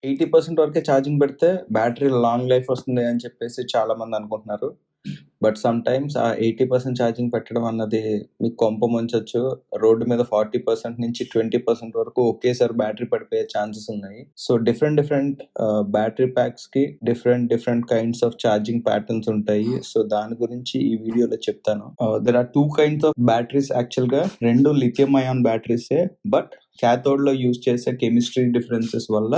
80% వరకే ఛార్జింగ్ పెడితే battery long life వస్తుంది అని చెప్పేసి చాలామంది అనుకుంటున్నారు. బట్ సమ్‌టైమ్స్ ఆ 80% ఛార్జింగ్ పెట్టడం అన్నది మీకు కొంప ముంచొచ్చు. రోడ్డు మీద 40% నుంచి 20% వరకు ఒకేసారి బ్యాటరీ పడిపోయే ఛాన్సెస్ ఉన్నాయి. సో, డిఫరెంట్ బ్యాటరీ ప్యాక్స్‌కి different kinds of charging patterns ఉంటాయి. సో, దాని గురించి ఈ వీడియోలో చెప్తాను. There are 2 kinds of batteries యాక్చువల్‌గా. 2 లిథియం అయాన్ బ్యాటరీసే. బట్ క్యాథోడ్‌లో యూజ్ చేసే కెమిస్ట్రీ డిఫరెన్సెస్ వల్ల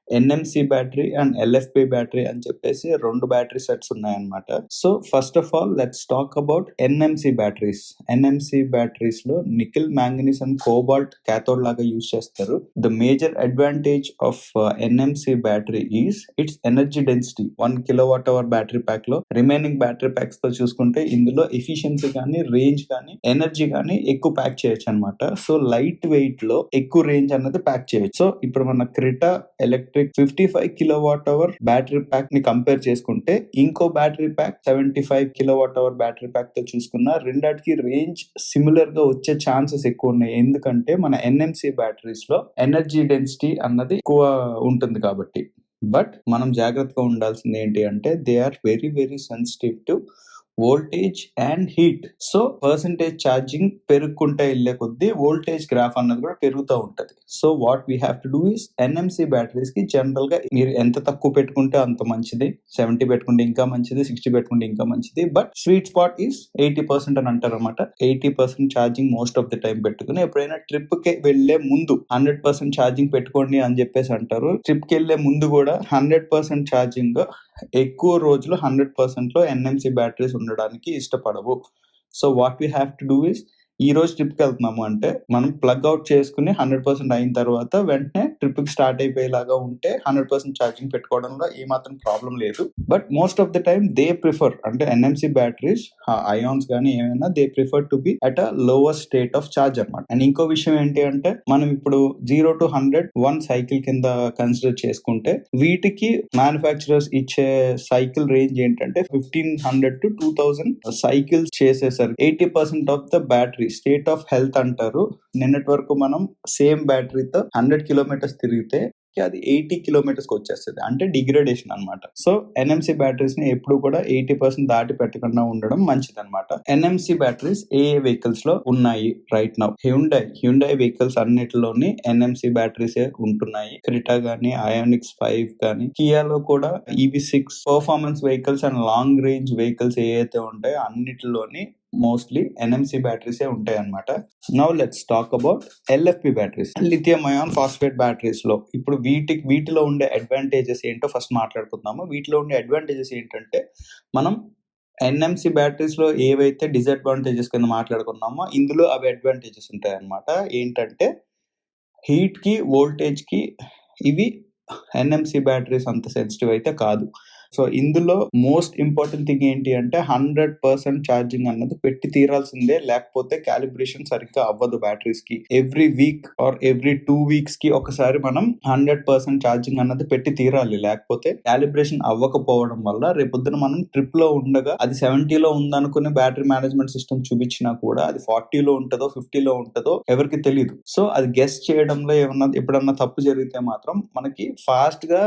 NMC battery and LFP battery అని చెప్పేసి 2 బ్యాటరీ సెట్స్ ఉన్నాయన్నమాట. So, first of all let's talk about NMC batteries. NMC batteries లో nickel, manganese and cobalt cathode లాగా యూజ్ చేస్తారు. The major advantage of NMC battery is its energy density. 1 kilowatt hour battery pack లో remaining battery packs తో చూసుకుంటే ఇందులో efficiency కానీ, range కానీ, energy కానీ ఎక్కువ ప్యాక్ చేయొచ్చు అనమాట. సో, లైట్ వెయిట్ లో ఎక్కువ రేంజ్ అన్నది ప్యాక్ చేయొచ్చు. సో, ఇప్పుడు మన Creta electric 55 kilowatt hour battery pack ని కంపేర్ చేసుకుంటే ఇంకో battery pack 75 kilowatt hour battery pack తో చూసుకున్న రెండాటికి రేంజ్ సిమిలర్ గా వచ్చే ఛాన్సెస్ ఎక్కువ ఉన్నాయి. ఎందుకంటే మన ఎన్ఎంసీ బ్యాటరీస్ లో ఎనర్జీ డెన్సిటీ అన్నది ఎక్కువ ఉంటుంది కాబట్టి. బట్ మనం జాగ్రత్తగా ఉండాల్సింది ఏంటి అంటే they are very sensitive to voltage and heat. So, percentage charging పెరుగుకుంటే వెళ్ళే కొద్దీ వోల్టేజ్ గ్రాఫ్ అన్నది కూడా పెరుగుతూ ఉంటది. So, what we have to do is NMC batteries కి జనరల్ గా మీరు ఎంత తక్కువ పెట్టుకుంటే అంత మంచిది. 70 పెట్టుకుంటే ఇంకా మంచిది, 60 పెట్టుకుంటే ఇంకా మంచిది. బట్ స్వీట్ స్పాట్ ఈస్ 80% అని అంటారు అనమాట. 80% charging most of the time పెట్టుకుని ఎప్పుడైనా ట్రిప్ కి వెళ్లే ముందు 100% ఛార్జింగ్ పెట్టుకోండి అని చెప్పేసి అంటారు. ట్రిప్ కి వెళ్లే ముందు కూడా 100% ఛార్జింగ్ ఎక్కువ రోజులు 100% లో ఎన్ఎంసీ బ్యాటరీస్ ఉండడానికి ఇష్టపడవు. So, what we have to do is ఈ రోజు ట్రిప్కి వెళ్తున్నాము అంటే మనం ప్లగ్ అవుట్ చేసుకుని 100% అయిన తర్వాత వెంటనే ట్రిప్ కి స్టార్ట్ అయిపోయేలాగా ఉంటే 100% ఛార్జింగ్ పెట్టుకోవడంలో ఏమాత్రం ప్రాబ్లం లేదు. But most of the time they prefer అంటే ఎన్ఎంసీ బ్యాటరీస్ అయాన్స్ కానీ ఏమైనా they prefer to be at a lower state of charge అనమాట. అండ్ ఇంకో విషయం ఏంటి అంటే మనం ఇప్పుడు 0 to 100 1 సైకిల్ కింద కన్సిడర్ చేసుకుంటే వీటికి మ్యానుఫ్యాక్చరర్స్ ఇచ్చే సైకిల్ రేంజ్ ఏంటంటే 1500 to 2000 సైకిల్స్ చేసేసరికి 80% of the battery state of health అంటారు. నిన్నటి వరకు మనం సేమ్ బ్యాటరీతో 100 కిలోమీటర్స్ తిరిగితే అది 80 కిలోమీటర్స్ కి వచ్చేస్తుంది. అంటే డిగ్రేడేషన్ అనమాట. సో, ఎన్ఎంసీ బ్యాటరీస్ ని ఎప్పుడు కూడా 80% దాటి పెట్టకుండా ఉండడం మంచిది అనమాట. ఎన్ఎంసీ బ్యాటరీస్ ఏ వెహికల్స్ లో ఉన్నాయి రైట్ నౌ? హ్యుండై వెహికల్స్ అన్నిటిలోని ఎన్ఎంసీ బ్యాటరీస్ ఉంటున్నాయి. క్రెటా గానీ, ఐయానిక్స్ 5 కానీ, కియాలో కూడా EV6 performance vehicles and long range vehicles ఏవైతే ఉంటాయో అన్నిటిలోని మోస్ట్లీ ఎన్ఎంసీ బ్యాటరీస్ ఉంటాయి అనమాట. Now let's talk about LFP batteries, lithium ion phosphate batteries లో. ఇప్పుడు వీటిలో ఉండే అడ్వాంటేజెస్ ఏంటో ఫస్ట్ మాట్లాడుకుందాము. వీటిలో ఉండే అడ్వాంటేజెస్ ఏంటంటే మనం ఎన్ఎంసీ బ్యాటరీస్ లో ఏవైతే డిసడ్వాంటేజెస్ కింద మాట్లాడుకున్నామో ఇందులో అవి అడ్వాంటేజెస్ ఉంటాయి అనమాట. ఏంటంటే హీట్ కి, వోల్టేజ్ కి ఇవి ఎన్ఎంసీ బ్యాటరీస్ అంత సెన్సిటివ్ అయితే కాదు. సో, ఇందులో మోస్ట్ ఇంపార్టెంట్ థింగ్ ఏంటి అంటే 100% ఛార్జింగ్ అన్నది పెట్టి తీరాల్సిందే. లేకపోతే క్యాలిబ్రేషన్ సరిగ్గా అవ్వదు బ్యాటరీస్ కి. Every week or every 2 weeks కి ఒకసారి మనం 100% ఛార్జింగ్ అన్నది పెట్టి తీరాలి. లేకపోతే క్యాలిబ్రేషన్ అవ్వకపోవడం వల్ల రేపొద్దున మనం ట్రిప్ లో ఉండగా అది 70 లో ఉందనుకుని బ్యాటరీ మేనేజ్మెంట్ సిస్టమ్ చూపించినా కూడా అది 40 లో ఉంటుందో 50 లో ఉంటుందో ఎవరికి తెలియదు. సో, అది గెస్ చేయడంలో ఎప్పుడన్నా తప్పు జరిగితే మాత్రం మనకి ఫాస్ట్ గా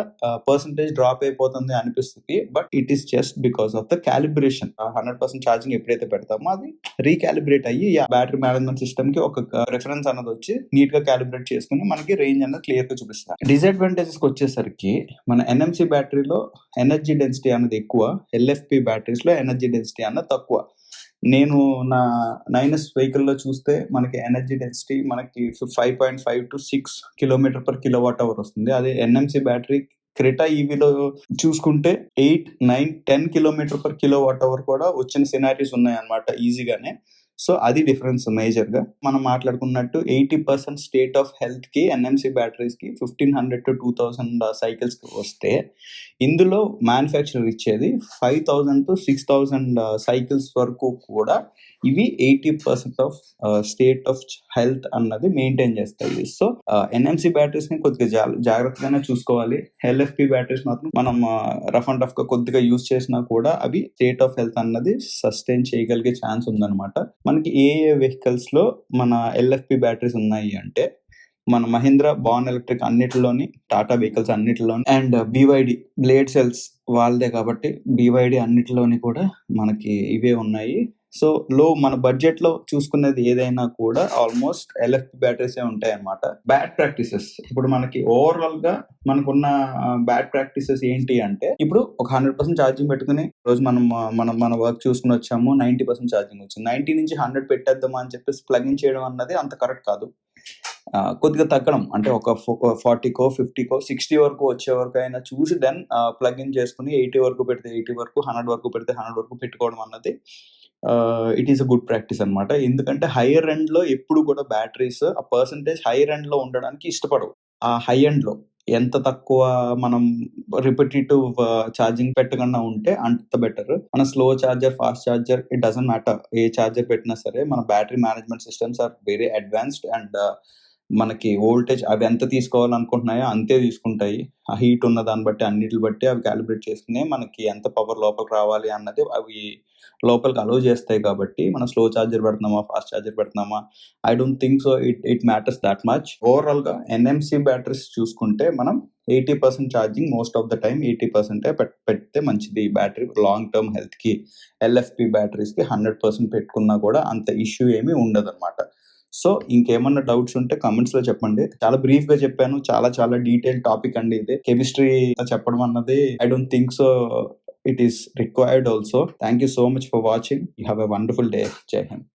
పర్సంటేజ్ డ్రాప్ అయిపోతుంది అనిపిస్తుంది. But it is just because of the calibration. 100% charging ఎప్పుడైతే పెడతామో అది రీకాలిబ్రేట్ అయ్యి బ్యాటరీ మేనేజ్మెంట్ సిస్టమ్ కి ఒక రిఫరెన్స్ అన్నది వచ్చి నీట్ గా క్యాలిబ్రేట్ చేసుకుని మనకి రేంజ్ అన్నది క్లియర్ గా చూపిస్తారు. డిసడ్వాంటేజెస్ కి వచ్చేసరికి మన ఎన్ఎంసీ బ్యాటరీలో ఎనర్జీ డెన్సిటీ అన్నది ఎక్కువ, ఎల్ఎఫ్పి బ్యాటరీస్ లో ఎనర్జీ డెన్సిటీ అన్నది తక్కువ. నేను నా 9s వెహికల్ లో చూస్తే మనకి ఎనర్జీ డెన్సిటీ మనకి 5.5 to 6 kilometre per kilowatt hour వస్తుంది. అదే ఎన్ఎంసీ బ్యాటరీ క్రెటా ఈవీలో చూసుకుంటే 8, 9, 10 కిలోమీటర్ పర్ కిలోవాట్ అవర్ కూడా వచ్చిన సినారీస్ ఉన్నాయి అన్నమాట ఈజీగానే. సో, అది డిఫరెన్స్ మేజర్ గా. మనం మాట్లాడుకున్నట్టు 80% స్టేట్ ఆఫ్ హెల్త్ కి ఎన్ఎంసీ బ్యాటరీస్ కి 1500 to 2000 సైకిల్స్ కి వస్తే ఇందులో మ్యానుఫ్యాక్చరర్ ఇచ్చేది 5000 to 6000 సైకిల్స్ వరకు కూడా ఇవి 80% ఆఫ్ స్టేట్ ఆఫ్ హెల్త్ అన్నది మెయింటైన్ చేస్తాయి. సో, ఎన్ఎంసీ బ్యాటరీస్ ని కొద్దిగా జాగ్రత్తగానే చూసుకోవాలి. ఎల్ఎఫ్పి బ్యాటరీస్ మాత్రం మనం రఫ్ అండ్ టఫ్ గా కొద్దిగా యూజ్ చేసినా కూడా అవి స్టేట్ ఆఫ్ హెల్త్ అన్నది సస్టైన్ చేయగలిగే ఛాన్స్ ఉందన్నమాట. మనకి ఏ వెహికల్స్ లో మన ఎల్ఎఫ్పి బ్యాటరీస్ ఉన్నాయి అంటే మన మహీంద్రా, బాన్ ఎలక్ట్రిక్ అన్నిటిలోని, టాటా వెహికల్స్ అన్నిటిలోని అండ్ BYD బ్లేడ్ సెల్స్ వాళ్ళదే కాబట్టి BYD అన్నిటిలోని కూడా మనకి ఇవే ఉన్నాయి. సో మన బడ్జెట్ లో చూసుకునేది ఏదైనా కూడా ఆల్మోస్ట్ LFP బ్యాటరీసే ఉంటాయన్నమాట. బ్యాడ్ ప్రాక్టీసెస్ ఇప్పుడు మనకి ఓవరాల్ గా మనకున్న బ్యాడ్ ప్రాక్టీసెస్ ఏంటి అంటే, ఇప్పుడు ఒక 100% ఛార్జింగ్ పెట్టుకుని రోజు మన వర్క్ చూసుకుని వచ్చాము, 90% ఛార్జింగ్ వచ్చింది, 90 నుంచి 100 పెట్టేద్దామా అని చెప్పేసి ప్లగ్ ఇన్ చేయడం అన్నది అంత కరెక్ట్ కాదు. కొద్దిగా తగ్గడం అంటే ఒక 40కో 50కో 60 వరకు వచ్చే వరకు అయినా చూసి దెన్ ప్లగ్ ఇన్ చేసుకుని 80 వరకు పెడితే 80 వరకు, 100 వరకు పెడితే 100 వరకు పెట్టుకోవడం అన్నది it is a good practice అనమాట. ఎందుకంటే హైయర్ ఎండ్ లో ఎప్పుడు కూడా బ్యాటరీస్ ఆ పర్సంటేజ్ హైయర్ ఎండ్ లో ఉండడానికి ఇష్టపడవు. ఆ హై ఎండ్ లో ఎంత తక్కువ మనం రిపిటేటివ్ ఛార్జింగ్ పెట్టకుండా ఉంటే అంత బెటర్. మన slow charger, fast charger it doesn't matter. ఏ ఛార్జర్ పెట్టినా సరే మన battery management systems are very advanced and మనకి వోల్టేజ్ అవి ఎంత తీసుకోవాలనుకుంటున్నాయో అంతే తీసుకుంటాయి. ఆ హీట్ ఉన్న దాన్ని బట్టి అన్నిటిని బట్టి అవి క్యాలిబ్రేట్ చేసుకుని మనకి ఎంత పవర్ లోపలికి రావాలి అన్నది అవి లోపలికి అలో చేస్తాయి. కాబట్టి మనం స్లో ఛార్జర్ పెడుతున్నామా, ఫాస్ట్ ఛార్జర్ పెడుతున్నామా, I don't think so it matters that much. Overall గా NMC బ్యాటరీస్ చూసుకుంటే మనం 80% charging most of the time 80% పెడితే మంచిది. బ్యాటరీ లాంగ్ టర్మ్ హెల్త్ కి LFP బ్యాటరీస్ కి 100% పెట్టుకున్నా కూడా అంత ఇష్యూ ఏమీ ఉండదు అనమాట. సో ఇంకేమన్నా డౌట్స్ ఉంటే కమెంట్స్ లో చెప్పండి. చాలా బ్రీఫ్ గా చెప్పాను, చాలా డీటెయిల్ టాపిక్ అండి ఇది. కెమిస్ట్రీ చెప్పడం అన్నది I don't think so it is required also. Thank you so much for watching. You have a wonderful day. జై హింద్.